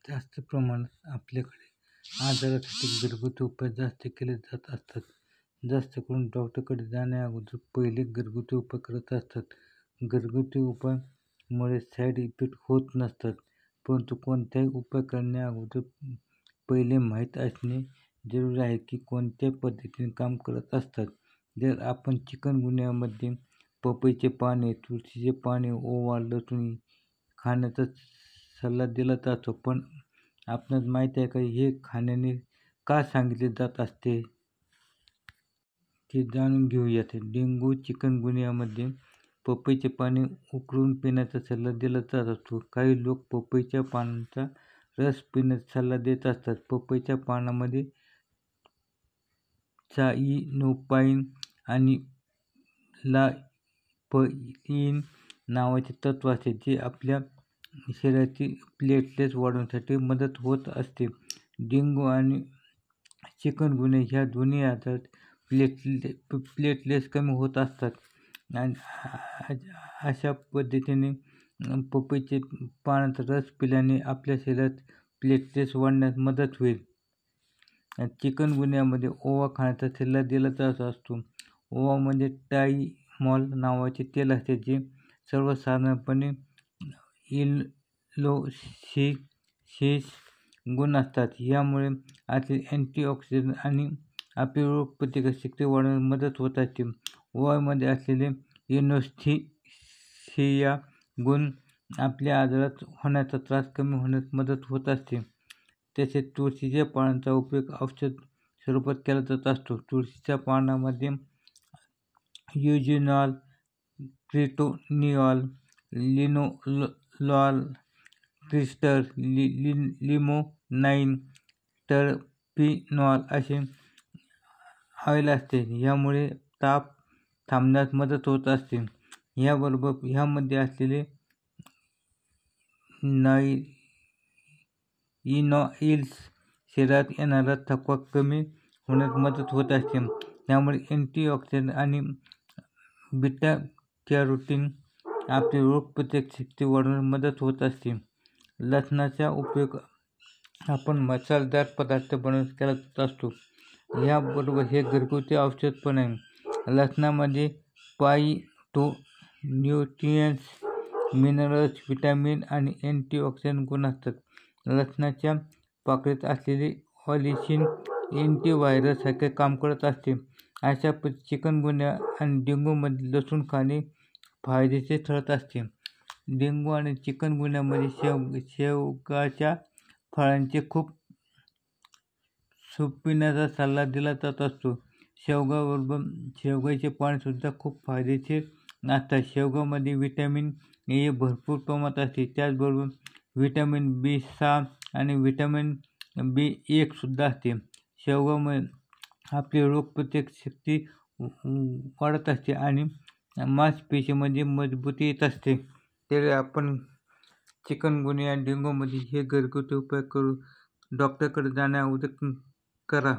जास्त प्रमाणात आपल्याकडे आजारासाठी घरगुती उपाय जास्त केले जात असतात. जास्त करून डॉक्टरकडे जाण्याअगोदर पहिले घरगुती उपाय करत असतात. घरगुती उपायामुळे साईड इफेक्ट होत नसतात, परंतु कोणताही उपाय करण्याअगोदर पहिले माहीत असणे जरुरी आहे की कोणत्या पद्धतीने काम करत असतात. जर आपण चिकनगुन्यामध्ये पपईचे पाने, तुळशीचे पाने, ओवा, लसूण खाण्याचा सल्ला दिला जातो, पण आपणास माहीत आहे का हे खाण्याने का सांगितले जात असते? ते जाणून घेऊयात. डेंग्यू चिकनगुन्यामध्ये पपईचे पाने उकळून पिण्याचा सल्ला दिला जात असतो. काही लोक पपईच्या पानांचा रस पिण्याचा सल्ला देत असतात. पपईच्या पानामध्ये सायनोपाईन आणि लाइपेइन नावाचे तत्व असते, जे आपल्या शरीरातील प्लेटलेट्स वाढवण्यासाठी मदत होत असते. डेंग्यू आणि चिकनगुन्या ह्या दोन्ही आजारात प्लेटलेट्स कमी होत असतात. आणि अशा पद्धतीने पपईचे पानाचा रस पिल्याने आपल्या शरीरात प्लेटलेट्स वाढण्यास मदत होईल. चिकनगुन्यामध्ये ओवा खाण्याचा सल्ला दिला जात असतो. ओवामध्ये टायमॉल नावाचे तेल असते, जे सर्वसाधारणपणे इन्लोसिस गुण असतात. यामुळे असलेले अँटीऑक्सिडंट आणि आपली रोगप्रतिकारशक्ती वाढवण्यास मदत होत असते. ओव्यामध्ये असलेले एनेस्थेसिया गुण आपल्या आजारात होणारा त्रास कमी होण्यास मदत होत असते. तसेच तुळशीच्या पानांचा उपयोग औषध स्वरूपात केला जात असतो. तुळशीच्या पानामध्ये युजिनॉल, क्रिप्टोनिऑल, लिनोलॉल, क्रिस्टर, लिमोनाइन, टर्पिनॉल असे ऑइल असते. यामुळे ताप थांबण्यास मदत होत असते. याबरोबर ह्यामध्ये असलेले इनॉइल्स शरीरात येणारा थकवा कमी होण्यास मदत होत असते. त्यामुळे अँटीऑक्सिडंट आणि बीटा कॅरोटीन आपली रोगप्रतिकारशक्ती वाढवण्यास मदत होत असते. लसणाचा उपयोग आपण मसालेदार पदार्थ बनवण्यास केला जात असतो. याबरोबर हे घरगुती औषध पण आहे. लसणामध्ये फायटोन्यूट्रिएंट्स, मिनरल्स, व्हिटॅमिन आणि अँटीऑक्सिडंट गुण असतात. लसणाच्या पाकळीत असलेले ऑलिसिन अँटीव्हायरस सारखे काम करत असते. अशा चिकनगुन्या आणि डेंग्यूमध्ये लसूण खाणे फायदेशीर ठरत असते. डेंग्यू आणि चिकनगुन्यामध्ये शेवगाच्या फळांचे सूप पिण्याचा सल्ला दिला जात असतो. शेवगाबरोबर शेवग्याचे पाने सुद्धा खूप फायदेशीर असतात. शेवगामध्ये व्हिटॅमिन ए भरपूर प्रमाणात असते. त्याचबरोबर व्हिटॅमिन B6 आणि व्हिटॅमिन B1 सुद्धा असते. शेवगामुळे आपली रोगप्रतिकारशक्ती वाढत असते आणि मांसपेशीमध्ये मजबूती येत असते. तर आपण चिकनगुन्या आणि डेंग्यूमध्ये हे घरगुती उपाय डॉक्टरकडे जाण्याअगोदर करा.